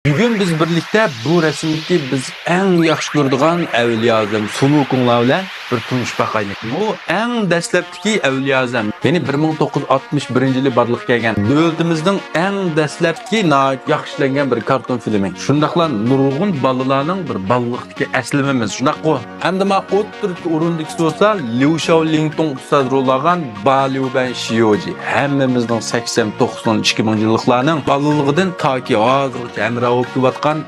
Bugün biz birlikte bu resimdeki biz en yaxshi ko'radigan Avliyo Azam Sulukunglar bilan bir tunishib baqaylik. Bu en dastlabki Avliyo Azam. Ya'ni 1961-yili barliqqa kelgan. Davlatimizning en dastlabki yaxshilangan bir karton filmi. Shundaqla nurg'un bolalarning bir balliqdagi aslimimiz. Shundaq-ku. Hamda men o'ttirki o'rindagi bo'lsa Liu Shaolingtong ustod rol olgan Baliu Ben Shioji. Hammamizning 80-90-2000 yilliklarning balaligidan toki hozirgacha amra o'tib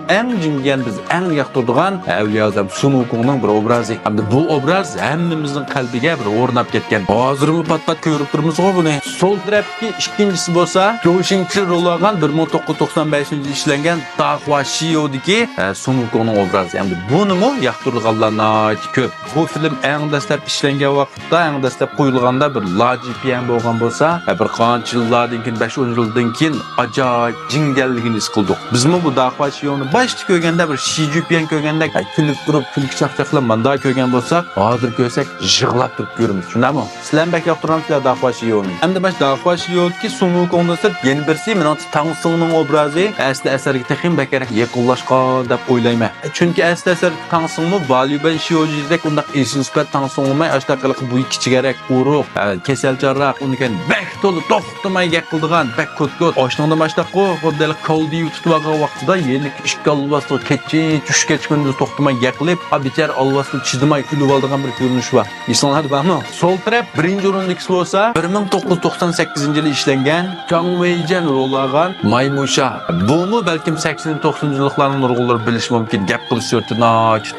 en jingan biz en yoqtiradigan Avliyo Azam Sulukungning bir obrazi. Hamda bu obraz hammamizning qalbiga bir o'rnab ketgan. Hozirmi pat-pat ko'rib turibmiz buni. Sol tarafki ikkinchisi bo'lsa, Joshingchi rol olgan 1995-yilda ishlangan Dahua Shiodagi Sulukungning obrazi. Hamda bunimi yoqtirganlar ko'p. Bu film eng dastlab ishlangan vaqtda, eng dastlab qo'yilganda bir lajipian bo'lgan bo'lsa, bir qancha yillardan keyin 5-10 yildan keyin ajoyib jinganligini his qildik. Bizmi bu Dahua Shiodni boshda ko'rganda bir Xi Jinping ko'rganda kulib turib, kulib chaqchaqlab manda ko'rgan bo'lsak, hozir ko'rsak yig'lab turib ko'ramiz. Shundami? Sizlar bak yoqtirasizlar Dahua Shiodni. Hamda bash Dahua Shiodki Sulukungda yana birisi men Tang Songning obrazi asli asarga texim bakarak yaqinlashgan deb o'ylayman. Chunki asli asar Tang Songmi Baliu Ben Shiojidek undaq nisbat Tang Songmay ashtaqiliq bu kichigarak uruq, kasalcharroq, unikan bak to'liq to'xtamay yaqildigan bak ko't-ko't oshningda mashtaqo, xo'dalik koldi tutib olgan vaqtida yenik ishga alvasli ketchi, tushga chiqindi to'xtamay yaqilib, bichar alvasli chidamay kulib oldigan bir ko'rinish bor. Esinglarda bormi? Sol taraf birinchi o'rindagi bo'lsa 1998-yilda ishlangan Chang Wei-jan rol olgan Maymusha. Bumi balkim 80-90-yillarning nurg'unlar bilish mumkin. Gap qilish o'rtida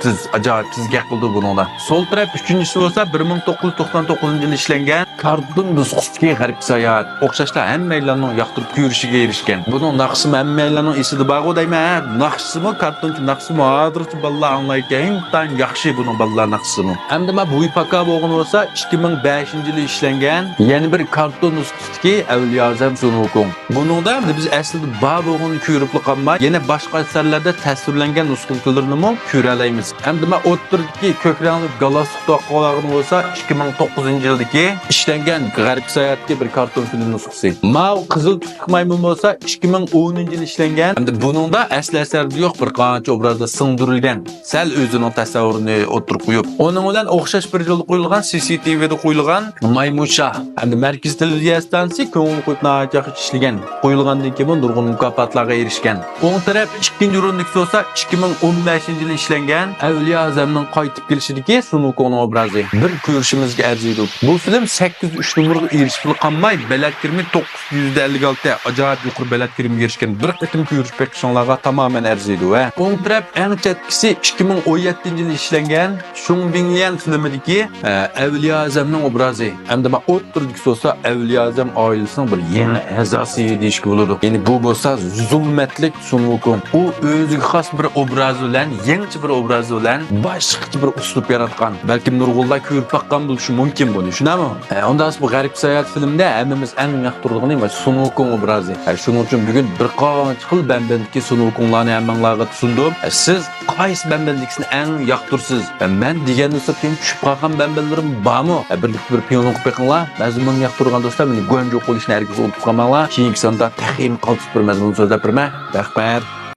tiz, ajoyib tiz gap qildi buningda. Sol taraf uchinchisi bo'lsa 1999-yilda ishlangan Kartun nusxasiga g'arib sayohat. O'xshashlar hammalarning yoqtirib ko'rishiga erishgan. Buning naqshimi hammalarning esida bor deyman. Naqshimi kartonchi naqshimi hozircha bolalar anglaydigan tan yaxshi buning bolalar naqshimi. Hamda men bu paka bo'lgan bo'lsa 2005-yilda ishlangan yana bir karton nusxasidagi Avliyo Azam Sulukung. Buningda biz aslida bor bo'lgan ko'rib qolmay, yana boshqa asarlarda tasvirlangan nusxalarni ham ko'ra olamiz. Hamda men o'ttirdagi ko'k rangli galaktik to'qolag'ini bo'lsa 2009-yildagi ishlangan g'arb sayohatga bir karton film nusxasi. Mao qizil tutqi maymun bo'lsa 2010-yilda ishlangan. Hamda buningda asli asarda yo'q bir qancha obrazda singdirilgan. Sal o'zining tasavvurini o'tirib qo'yib, uning bilan o'xshash bir yo'l qo'yilgan CCTV'da qo'yilgan Maymusha. Hamda Markaziy televiziya stansiyasi ko'ngil qo'yib yaxshi ishlagan. Qo'yilgandan keyin nurg'un mukofotlarga erishgan. O'ng taraf ikkinchi o'rinlik bo'lsa 2015-yilda ishlangan Avliyo Azamning qaytib kelishidagi Sulukungning obrazi. Bir ko'rishimizga arziydi. Bu film 803 numaraga erishib qolmay, baland kirmi 956 ajoyib yuqori baland kirimga erishgan. Bir qatim ko'rish bekishonlarga tamoman arziydi va o'ng taraf eng chatkisi 2017-yilda ishlangan Shung Binglian filmidagi Avliyo Azamning obrazi. Hamda men o'ttirdik bo'lsa Avliyo Azam oilasining bir yangi a'zosi deyishga bo'ladi. Ya'ni bu bo'lsa zulmatlik Sulukung. U o'ziga xos bir obraz bilan, yangi bir obraz bilan boshqa bir uslub yaratgan. Balki nurg'unlar ko'rib baqqan bo'lishi mumkin buni. Shunami? Unda bu g'arib sayohat filmda hammamiz eng yoqtiradigan va Sulukung obrazi. Shuning uchun bugun bir qancha xil bandandagi Sulukunglarni hammanglarga tusundim. Siz qaysi bandandikni eng yoqtirsiz? Men degan o'satdan tushib qolgan bandalarim bormi? Birlikda bir piyonlik beqinglar. Mazmun yoqtirgan do'stlar, meni go'njo qo'lishni hargiz unutib qolmanglar. Keyingi sonda taxim qolib bir mazmun so'zlab birma. Rahmat.